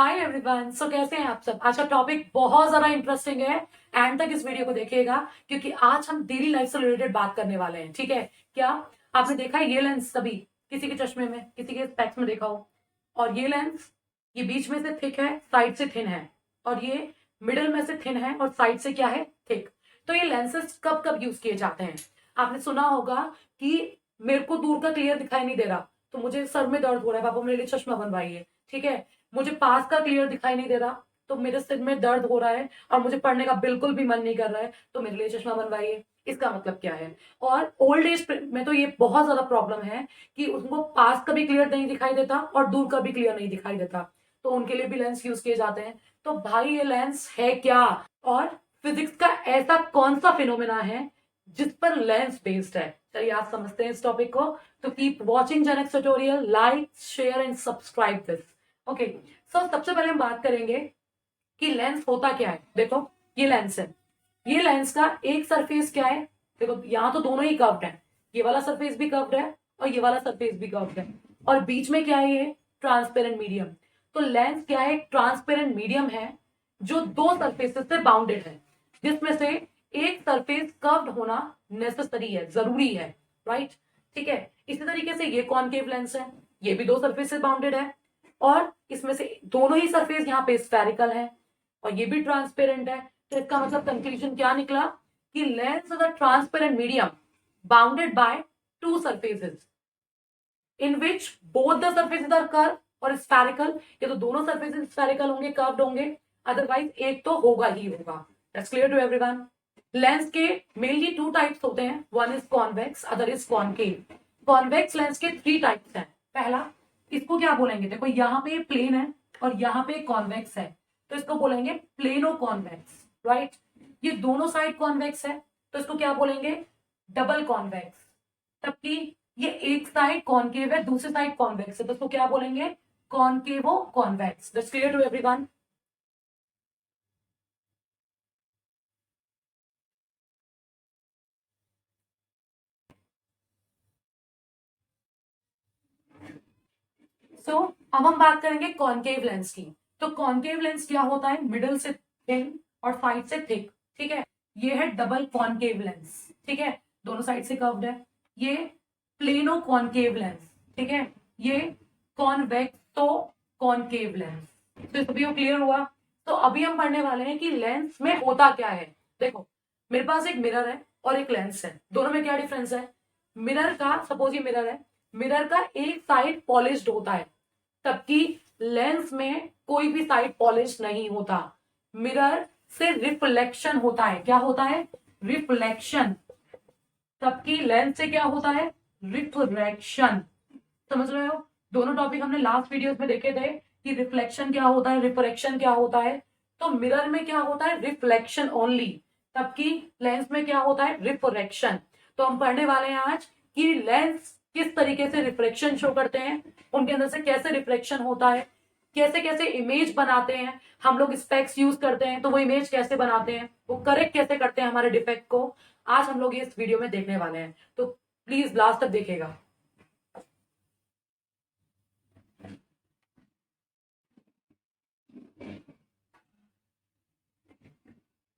Hi everyone. सो कैसे हैं आप सब। आज का टॉपिक बहुत ज्यादा इंटरेस्टिंग है। एंड तक इस वीडियो को देखिएगा क्योंकि आज हम डेली लाइफ से रिलेटेड बात करने वाले हैं। ठीक है। क्या आपने देखा है ये लेंस कभी किसी के चश्मे में, किसी के स्पेक्स में देखा हो? और ये लेंस, ये बीच में से थिक है, साइड से थिन है, और ये मिडल में से थिन है और साइड से क्या है, थिक। तो ये लेंसेज कब कब यूज किए जाते हैं? आपने सुना होगा कि मेरे को दूर का क्लियर दिखाई नहीं दे रहा तो मुझे सर में दर्द हो रहा है, पापा मेरे लिए चश्मा बनवाइए। ठीक है। मुझे पास का क्लियर दिखाई नहीं दे रहा तो मेरे सिर में दर्द हो रहा है और मुझे पढ़ने का बिल्कुल भी मन नहीं कर रहा है तो मेरे लिए चश्मा बनवाइए। इसका मतलब क्या है? और ओल्ड एज में तो ये बहुत ज्यादा प्रॉब्लम है कि उनको पास का भी क्लियर नहीं दिखाई देता और दूर का भी क्लियर नहीं दिखाई देता, तो उनके लिए भी लेंस यूज किए जाते हैं। तो भाई ये लेंस है क्या, और फिजिक्स का ऐसा कौन सा फिनोमेना है जिस पर लेंस बेस्ड है? चलिए आज समझते हैं इस टॉपिक को। तो keep watching Genex tutorial, like share and subscribe this. Okay. So सबसे पहले हम बात करेंगे कि लेंस होता क्या है। देखो ये लेंस है, ये लेंस का एक सरफेस क्या है? देखो यहाँ तो दोनों ही कर्व्ड है, ये वाला सरफेस भी कर्व्ड है और ये वाला सरफेस भी कर्व्ड है, और बीच में क्या है, ये ट्रांसपेरेंट मीडियम। तो लेंस क्या है? ट्रांसपेरेंट मीडियम है जो दो सरफेसेस से बाउंडेड है, जिसमें से एक सरफेस कर्व्ड होना नेसेसरी है, जरूरी है। राइट। ठीक है। इसी तरीके से ये कॉनकेव लेंस है, ये भी दो सरफेस से बाउंडेड है, और इसमें से दोनों ही सरफेस यहाँ पे स्फेरिकल है और ये भी ट्रांसपेरेंट है। तो इसका मतलब कंक्लूजन क्या निकला कि lens is a transparent medium bounded by two surfaces in which both the surfaces are curve और स्फेरिकल। ये तो दोनों सरफेसेस स्फेरिकल होंगे, कर्व्ड होंगे, अदरवाइज एक तो होगा ही होगा। That's clear to everyone. Lens के मेनली टू टाइप्स होते हैं, one is convex, other is concave. Convex lens के थ्री टाइप्स हैं। पहला, इसको क्या बोलेंगे? देखो यहाँ पे प्लेन है और यहाँ पे कॉन्वेक्स है, तो इसको बोलेंगे प्लेनो कॉन्वेक्स। राइट। ये दोनों साइड कॉन्वेक्स है तो इसको क्या बोलेंगे? Double convex. जबकि ये एक साइड कॉनकेव है, दूसरी साइड कॉन्वेक्स है, तो इसको क्या बोलेंगे? Concavo convex. That's clear to everyone. So अब हम बात करेंगे कॉनकेव लेंस की। तो कॉनकेव लेंस क्या होता है? मिडल से थिन और साइड से थिक। ठीक है। ये है डबल कॉनकेव लेंस। ठीक है। दोनों साइड से कर्व्ड है। ये प्लेनो कॉनकेव लेंस। ठीक है। ये कॉन्वेक्सो कॉनकेव लेंस। तो सभी को क्लियर हुआ? तो अभी हम पढ़ने वाले हैं कि लेंस में होता क्या है। देखो मेरे पास एक मिरर है और एक लेंस है, दोनों में क्या डिफरेंस है? मिरर का, सपोज ये मिरर है, मिरर का एक साइड पॉलिश्ड होता है, जबकि लेंस में कोई भी साइड पॉलिश नहीं होता। मिरर से रिफ्लेक्शन होता है। क्या होता है? रिफ्लेक्शन। जबकि लेंस से क्या होता है? रिफ्रैक्शन। समझ रहे हो? दोनों टॉपिक हमने लास्ट वीडियोस में देखे थे कि रिफ्लेक्शन क्या होता है, रिफ्रैक्शन क्या होता है। तो मिरर में क्या होता है? रिफ्लेक्शन ओनली, जबकि लेंस में क्या होता है? रिफ्रैक्शन। तो हम पढ़ने वाले हैं आज कि लेंस किस तरीके से रिफ्लेक्शन शो करते हैं, उनके अंदर से कैसे रिफ्लेक्शन होता है, कैसे कैसे इमेज बनाते हैं। हम लोग स्पेक्स यूज करते हैं तो वो इमेज कैसे बनाते हैं, वो करेक्ट कैसे करते हैं हमारे डिफेक्ट को, आज हम लोग ये इस वीडियो में देखने वाले हैं। तो प्लीज लास्ट तक देखिएगा।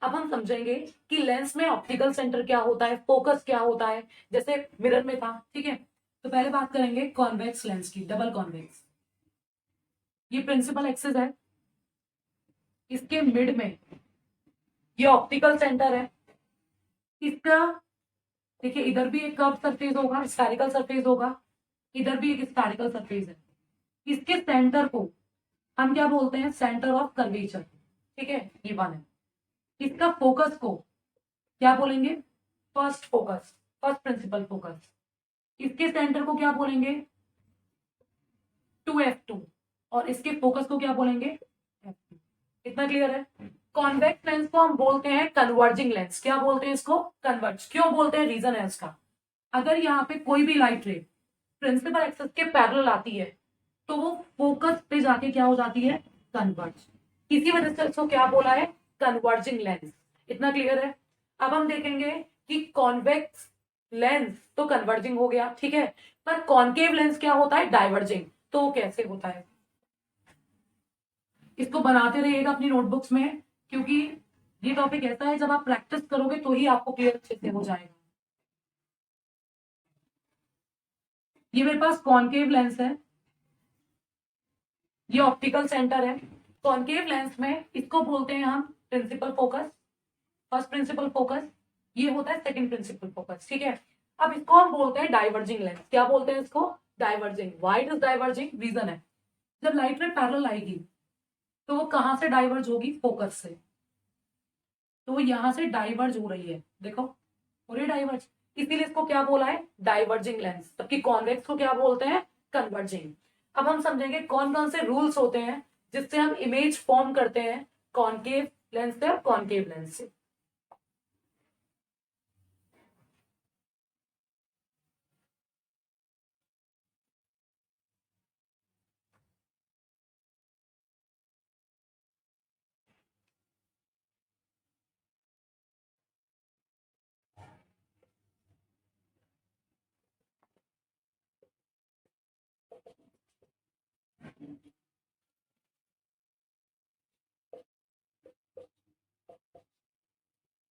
अब हम समझेंगे कि लेंस में ऑप्टिकल सेंटर क्या होता है, फोकस क्या होता है, जैसे मिरर में था। ठीक है। तो पहले बात करेंगे कॉन्वेक्स लेंस की, डबल कॉन्वेक्स। ये प्रिंसिपल एक्सिस है, इसके मिड में ये ऑप्टिकल सेंटर है। इसका देखिए इधर भी एक कर्व सरफेस होगा, स्फेरिकल सरफेस होगा, इधर भी एक स्फेरिकल सरफेस है। इसके सेंटर को हम क्या बोलते हैं? Centre of curvature. ठीक है, ये वन है। इसका फोकस को क्या बोलेंगे? First focus, first principal focus. इसके सेंटर को क्या बोलेंगे? 2f2। और इसके फोकस को क्या बोलेंगे? f2। इतना क्लियर है? कॉन्वेक्स लेंस को हम बोलते हैं कन्वर्जिंग लेंस। क्या बोलते हैं इसको? कन्वर्ज। क्यों बोलते हैं? रीजन है इसका। अगर यहाँ पे कोई भी लाइट रे प्रिंसिपल एक्सिस के पैरेलल आती है तो वो फोकस पे जाके क्या हो जाती है? कन्वर्ज। इसी वजह से इसको क्या बोला है? Converging lens. इतना क्लियर है? अब हम देखेंगे कि कॉन्वेक्स लेंस तो कन्वर्जिंग हो गया, ठीक है, पर कॉनकेव लेंस क्या होता है? डाइवर्जिंग। तो कैसे होता है? इसको बनाते रहिएगा अपनी नोटबुक्स में, क्योंकि ये टॉपिक ऐसा है जब आप प्रैक्टिस करोगे तो ही आपको क्लियर अच्छे से हो जाएगा। ये मेरे पास कॉनकेव लेंस है, ये ऑप्टिकल सेंटर है। कॉनकेव लेंस में इसको बोलते हैं हम principal focus, first principal focus. ये होता है सेकंड प्रिंसिपल फोकस, ठीक है। अब इसको हम बोलते हैं डाइवर्जिंग लेंस। क्या बोलते हैं इसको? Diverging. Why is diverging? Reason है, जब लाइट रे पैरेलल आएगी तो वो कहां से डाइवर्ज होगी? फोकस से। तो वो यहां से डाइवर्ज हो रही है, देखो हो रही डाइवर्ज, इसीलिए इसको क्या बोला है? Diverging lens. जबकि कॉन्वेक्स को क्या बोलते हैं? कन्वर्जिंग। अब हम समझेंगे कौन कौन से रूल्स होते हैं जिससे हम इमेज फॉर्म करते हैं कॉनकेव लेंस से और कॉनकेव लेंस से।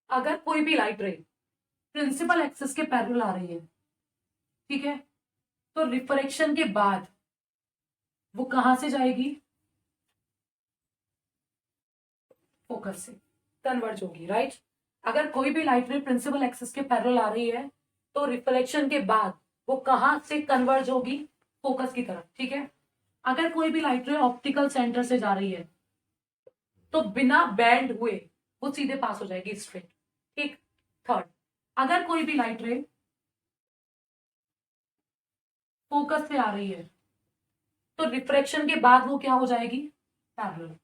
अगर कोई भी लाइट रे प्रिंसिपल एक्सिस के पैरेलल आ रही है, ठीक है, तो रिफ्रेक्शन के बाद वो कहां से जाएगी? फोकस से कन्वर्ज होगी, राइट। अगर कोई भी लाइट रे प्रिंसिपल एक्सिस के पैरेलल आ रही है तो रिफ्लेक्शन के बाद वो कहां से कन्वर्ज होगी? फोकस की तरफ, ठीक है। अगर कोई भी लाइट रे ऑप्टिकल सेंटर से जा रही है तो बिना बैंड हुए वो सीधे पास हो जाएगी, स्ट्रेट, ठीक। थर्ड, अगर कोई भी लाइट रे फोकस से आ रही है तो रिफ्रेक्शन के बाद वो क्या हो जाएगी? पैरेलल।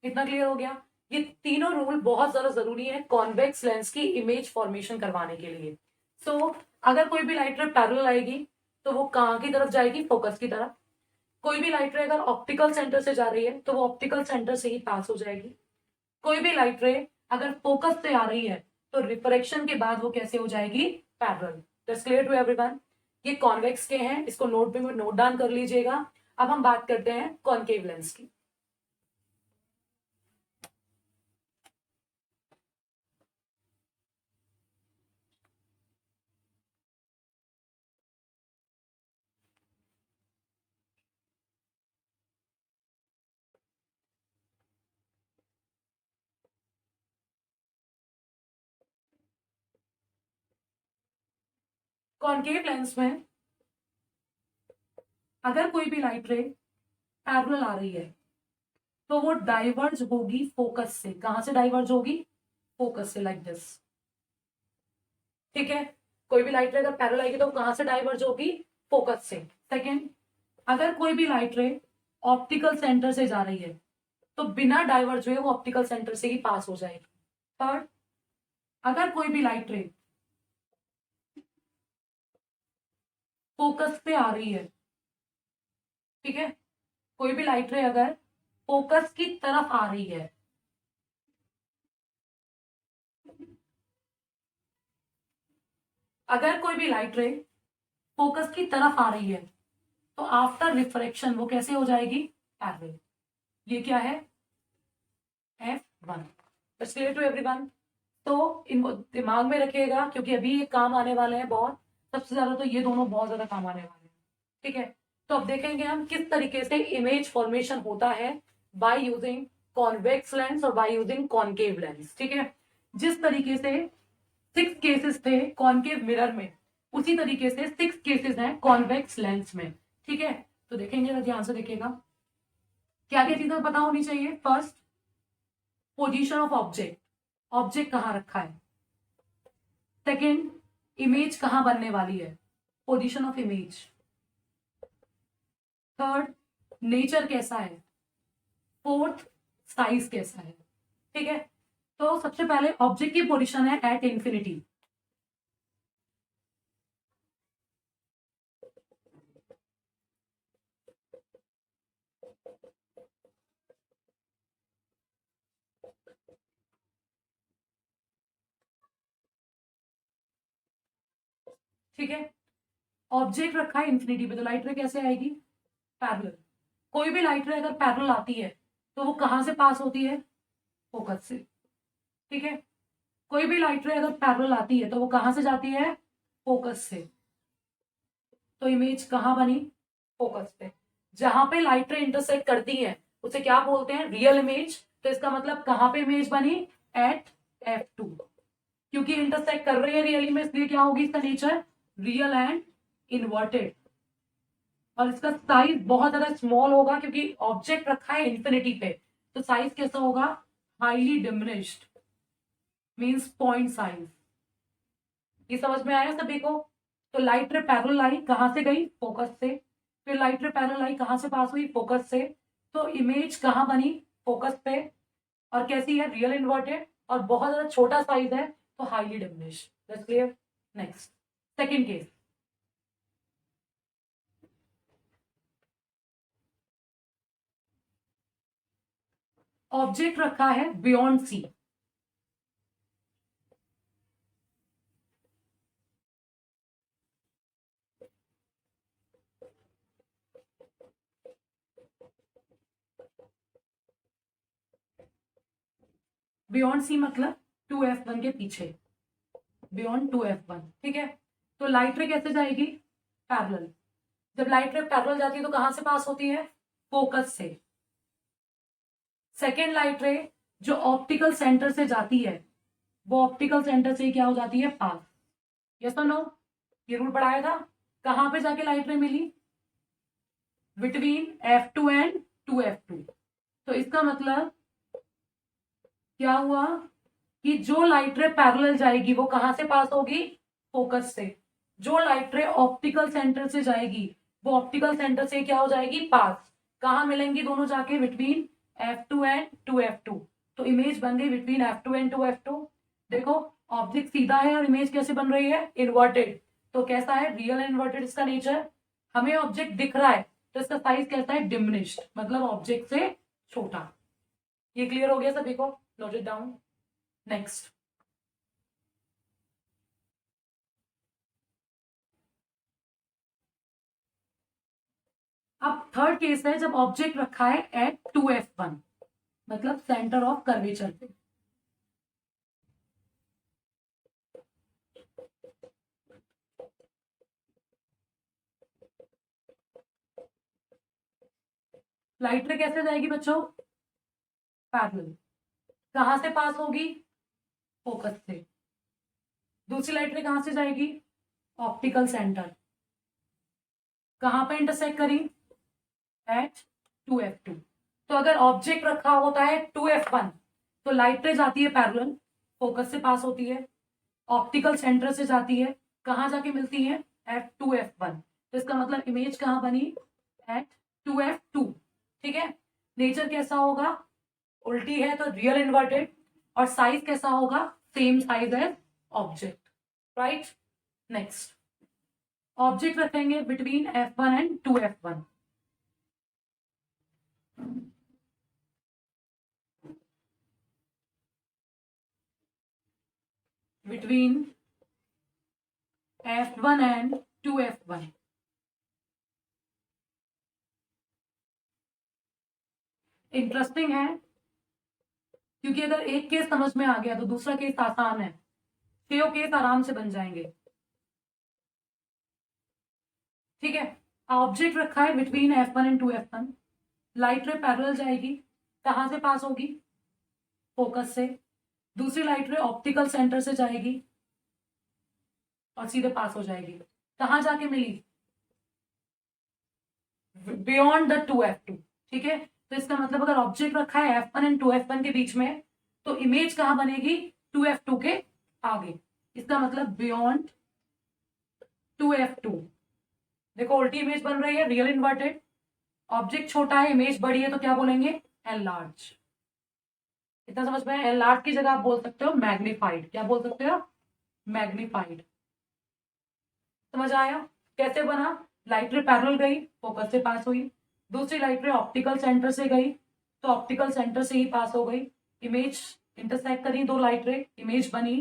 इतना क्लियर हो गया? ये तीनों रूल बहुत ज्यादा जरूरी है कॉन्वेक्स लेंस की इमेज फॉर्मेशन करवाने के लिए। सो अगर कोई भी लाइट रे पैरेलल आएगी तो वो कहां की तरफ जाएगी? फोकस की तरफ। कोई भी लाइट रे अगर ऑप्टिकल सेंटर से जा रही है तो वो ऑप्टिकल सेंटर से ही पास हो जाएगी। कोई भी लाइट रे अगर फोकस से आ रही है तो रिफ्रेक्शन के बाद वो कैसे हो जाएगी? Parallel. That's clear to everyone? ये कॉन्वेक्स के हैं, इसको नोट में नोट डाउन कर लीजिएगा। अब हम बात करते हैं कॉनकेव लेंस की। कॉनकेव लेंस में अगर कोई भी लाइट रे पैरेलल आ रही है तो वो डाइवर्ज होगी फोकस से। कहां से डाइवर्ज होगी? फोकस से, लाइक दिस, ठीक है। कोई भी लाइट रे अगर पैरेलल आएगी तो कहां से डाइवर्ज होगी? फोकस से। सेकेंड, अगर कोई भी लाइट रे ऑप्टिकल सेंटर से जा रही है तो बिना डाइवर्ज हुए वो ऑप्टिकल सेंटर से ही पास हो जाएगी। थर्ड, अगर कोई भी लाइट रे फोकस पे आ रही है, ठीक है, कोई भी लाइट रे अगर फोकस की तरफ आ रही है, अगर कोई भी लाइट रे फोकस की तरफ आ रही है तो आफ्टर रिफ्रेक्शन वो कैसे हो जाएगी? पैरेलल। ये क्या है? F1। बस क्लियर टू एवरीवन? तो इनको दिमाग में रखिएगा क्योंकि अभी ये काम आने वाले हैं बहुत। सबसे ज्यादा तो ये दोनों बहुत ज्यादा काम आने वाले हैं, ठीक है। तो अब देखेंगे हम किस तरीके से इमेज फॉर्मेशन होता है बाय यूजिंग कॉन्वेक्स लेंस और बाय यूजिंग कॉनकेव लेंस, ठीक है। जिस तरीके से 6 केसेस थे कॉनकेव मिरर में, उसी तरीके से 6 केसेस हैं कॉन्वेक्स लेंस में, ठीक है। तो देखेंगे, ध्यान से देखिएगा क्या क्या चीजें पता होनी चाहिए। First, position of object, object कहां रखा है। सेकेंड, इमेज कहां बनने वाली है, position of image. Third, nature कैसा है। फोर्थ, साइज कैसा है, ठीक है। तो सबसे पहले ऑब्जेक्ट की पोजीशन है एट इंफिनिटी। ठीक है, ऑब्जेक्ट रखा है इंफिनिटी पे तो लाइट रे कैसे आएगी? पैरेलल। कोई भी लाइट रे अगर पैरेलल आती है तो वो कहाँ से पास होती है? फोकस से। ठीक है, कोई भी लाइट रे अगर पैरेलल आती है तो वो कहाँ से जाती है? फोकस से। तो इमेज कहाँ बनी? फोकस पे। जहां पे लाइट रे इंटरसेक्ट करती है उसे क्या बोलते हैं? Real image. तो इसका मतलब कहाँ पे इमेज बनी? Eight F2। क्योंकि इंटरसेक्ट कर रही है रियली में, इसलिए क्या होगी इसका नेचर? Real and inverted. और इसका साइज बहुत ज्यादा स्मॉल होगा क्योंकि ऑब्जेक्ट रखा है इंफिनिटी पे। तो साइज कैसा होगा? Highly diminished, means point size. ये समझ में आया सभी को? तो लाइट रे पैरेलल आई कहां से गई? फोकस से। फिर लाइट रे पैरेलल आई कहां से पास हुई? फोकस से। तो इमेज कहां बनी? फोकस पे। और कैसी है? रियल इन्वर्टेड, और बहुत ज्यादा छोटा साइज है तो highly diminished. That's clear. Next, second case. Object रखा है बियॉन्ड सी। बियॉन्ड सी मतलब 2F1 के पीछे, बियॉन्ड 2F1। ठीक है, तो लाइट रे कैसे जाएगी? पैरेलल। जब लाइट रे पैरेलल जाती है तो कहां से पास होती है? फोकस से। सेकेंड लाइट रे जो ऑप्टिकल सेंटर से जाती है वो ऑप्टिकल सेंटर से क्या हो जाती है? पास। यस और नो? ये रूल पढ़ाया था। कहां पे जाके लाइट रे मिली? Between F2 and 2F2। तो इसका मतलब क्या हुआ कि जो लाइट रे पैरेलल जाएगी वो कहां से पास होगी? फोकस से। जो लाइट रे ऑप्टिकल सेंटर से जाएगी वो ऑप्टिकल सेंटर से क्या हो जाएगी? पास। कहां मिलेंगी दोनों जाके? Between F2 and 2F2। तो इमेज बन गई बिटवीन F2 एंड 2F2। देखो, ऑब्जेक्ट सीधा है और इमेज कैसे बन रही है? इन्वर्टेड। तो कैसा है? रियल इन्वर्टेड इसका नेचर। हमें ऑब्जेक्ट दिख रहा है तो इसका साइज कैसा है? डिमिनिश्ड, मतलब ऑब्जेक्ट से छोटा। ये क्लियर हो गया सभी को? Note it down. नेक्स्ट, अब थर्ड केस है जब ऑब्जेक्ट रखा है एट 2F1, मतलब सेंटर ऑफ कर्वेचर पे। लाइट रे कैसे जाएगी बच्चों? पैरेलल। कहां से पास होगी? फोकस से। दूसरी लाइट रे कहां से जाएगी? Optical centre. कहां पे इंटरसेक्ट करी? Eight 2F2। तो अगर ऑब्जेक्ट रखा होता है 2F1 तो लाइट रे जाती है पैरेलल, फोकस से पास होती है, ऑप्टिकल सेंटर से जाती है, कहां जाके मिलती है? Eight 2F1। तो इसका मतलब इमेज कहां बनी? Eight 2F2। ठीक है, नेचर कैसा होगा? उल्टी है तो रियल इन्वर्टेड, और साइज कैसा होगा? Same size as object. Right. Next, object रखेंगे between F1 and 2F1। Between F1 and 2F1। Interesting है क्योंकि अगर एक केस समझ में आ गया तो दूसरा केस आसान है, छह केस आराम से बन जाएंगे। ठीक है, ऑब्जेक्ट रखा है between F1 and 2F1। Light ray parallel जाएगी, कहां से पास होगी? फोकस से। दूसरी लाइट रे ऑप्टिकल सेंटर से जाएगी और सीधे पास हो जाएगी। कहां जाके मिली? Beyond the 2F2। ठीक है, तो इसका मतलब अगर ऑब्जेक्ट रखा है F1 एंड 2F1 के बीच में तो इमेज कहां बनेगी? 2F2 के आगे। इसका मतलब बियॉन्ड 2F2। देखो, उल्टी इमेज बन रही है, रियल इन्वर्टेड। ऑब्जेक्ट छोटा है, इमेज बड़ी है, तो क्या बोलेंगे? एनलार्ज। इतना समझ में? एनलार्ज की जगह आप बोल सकते हो मैग्नीफाइड। क्या बोल सकते हो? मैग्नीफाइड। समझ आया कैसे बना? लाइट रे पैरेलल गई, फोकस से पास हुई। दूसरी लाइट रे ऑप्टिकल सेंटर से गई तो ऑप्टिकल सेंटर से ही पास हो गई। इमेज इंटरसेक्ट करी दो लाइट रे, इमेज बनी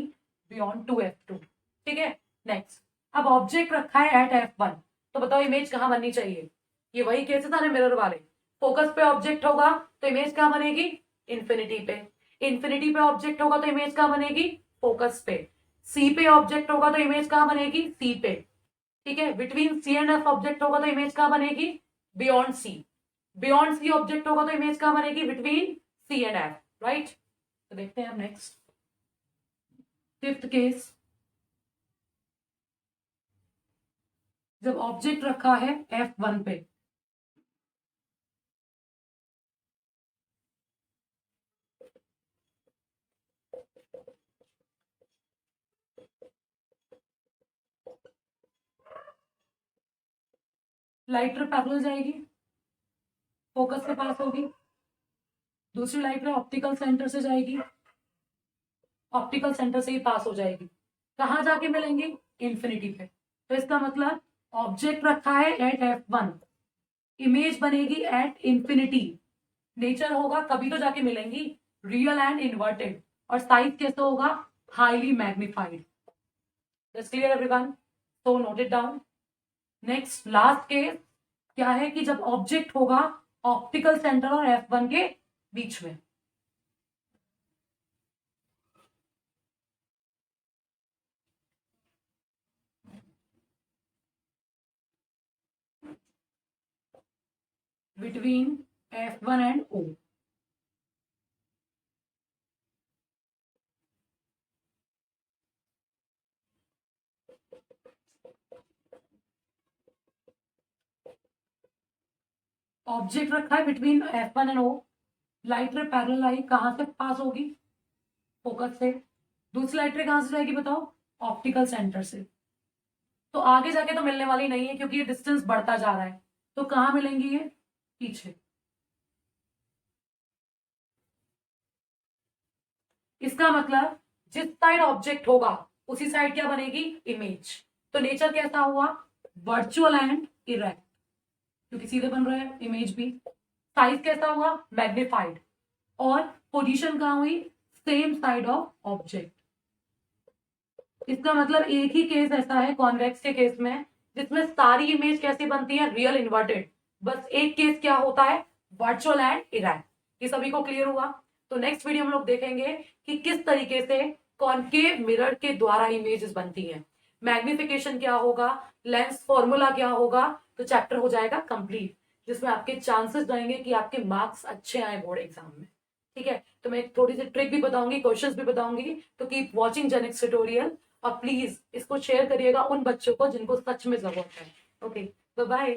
बियॉन्ड 2F2। ठीक है, नेक्स्ट, अब ऑब्जेक्ट रखा है एट F1 तो बताओ इमेज कहां बननी चाहिए? ये वही केस है सारे मिरर वाले। फोकस पे ऑब्जेक्ट होगा तो इमेज क्या बनेगी, इन्फिनिटी पे। इन्फिनिटी पे ऑब्जेक्ट होगा तो इमेज क्या बनेगी, फोकस पे। सी पे ऑब्जेक्ट होगा तो इमेज क्या बनेगी, सी पे। ठीक है, between C and F object होगा तो इमेज क्या बनेगी, beyond C. Beyond C object होगा तो इमेज क्या बनेगी, between C and F. Right, तो देखते हैं अब नेक्स्ट फिफ्थ केस। जब ऑब्जेक्ट रखा है F1 पे, लाइटर पैरेलल जाएगी, फोकस के पास होगी। दूसरी लाइटर ऑप्टिकल सेंटर से जाएगी, ऑप्टिकल सेंटर से ही पास हो जाएगी। कहां जाके मिलेंगी, इन्फिनिटी पे। तो इसका मतलब ऑब्जेक्ट रखा है एट F1, इमेज बनेगी एट इन्फिनिटी। नेचर होगा कभी तो जाके मिलेंगी, रियल एंड इन्वर्टेड। और साइज कैसे होगा, highly magnified. That's clear everyone? So note it down. Next last case क्या है कि जब ऑब्जेक्ट होगा ऑप्टिकल सेंटर और F1 के बीच में। Between F1 and O। Object रखा है between F1 and O। Light ray parallel आई, कहां से पास होगी, फोकस से। दूसरी लाइट रे कहां से जाएगी बताओ, ऑप्टिकल सेंटर से। तो आगे जाके तो मिलने वाली नहीं है क्योंकि ये डिस्टेंस बढ़ता जा रहा है। तो कहां मिलेंगी ये, पीछे। इसका मतलब जिस साइड ऑब्जेक्ट होगा उसी साइड क्या बनेगी, इमेज। तो नेचर कैसा हुआ, वर्चुअल एंड इरेक्ट, क्योंकि सीधे बन रहा है इमेज भी। साइज कैसा हुआ, मैग्निफाइड। और पोजीशन कहां हुई, सेम साइड ऑफ ऑब्जेक्ट। इसका मतलब एक ही केस ऐसा है कॉन्वेक्स के केस में जिसमें सारी इमेज कैसी बनती है, रियल इन्वर्टेड। बस एक केस क्या होता है, वर्चुअल एंड इरेक्ट। ये सभी को क्लियर हुआ। तो नेक्स्ट वीडियो हम लोग देखेंगे कि किस तरीके से कॉनकेव मिरर के द्वारा इमेजेस बनती हैं, मैग्निफिकेशन क्या होगा, लेंस फॉर्मूला क्या होगा। तो चैप्टर हो जाएगा कंप्लीट, जिसमें आपके चांसेस रहेंगे कि आपके मार्क्स अच्छे आए बोर्ड एग्जाम में। ठीक है, तो मैं थोड़ी सी ट्रिक भी बताऊंगी, क्वेश्चंस भी बताऊंगी। तो कीप वॉचिंग जेनिक्स ट्यूटोरियल। और प्लीज इसको शेयर करिएगा उन बच्चों को जिनको सच में जरूरत है। Okay, bye bye.